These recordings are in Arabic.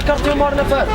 كارتي مارنا فات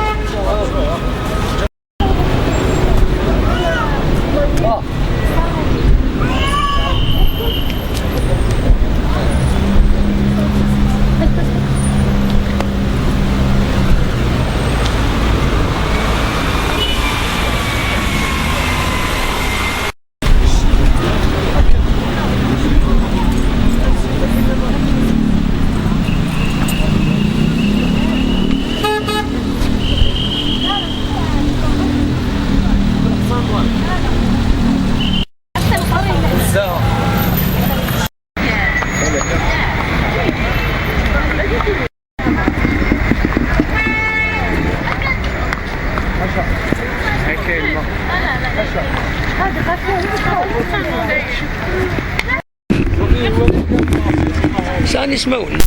شان يسمعون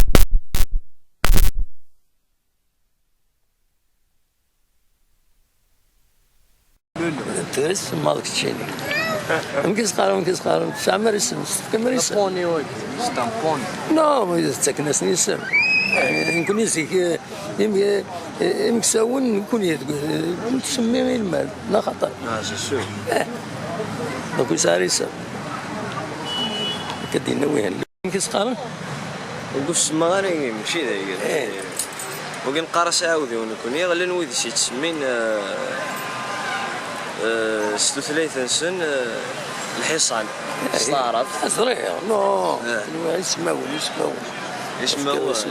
ترس مالك تشيني يمكن صغار تعمر اسم كمر اسم ستامبوني ويك ستامبوني نو إذا تكنس نسم يعني نكون يسيك يمكن ساون نكون تسمي المال لا خطر سي سور دونك يساري اسم كدينا وين يمكن صغار نقول سما غير ماشي ذاك وكان قارس عاودي ونكون يغلى نويدي شي تسمين ثلاثة سن الحصان صارف صغير نو يسمعون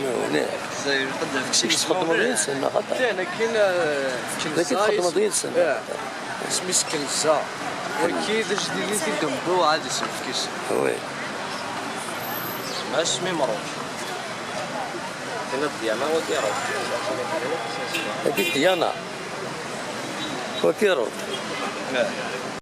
زي نقدر في شيء تخدم رئيس لا خطر كاين لكن تخدم رئيس سميس كنزة ولكن إذا جديدين تيدمبو عاد يسمى في كيس وي ما سمي مروج كاين الديانة وديارة هذيك ديانا وكيرو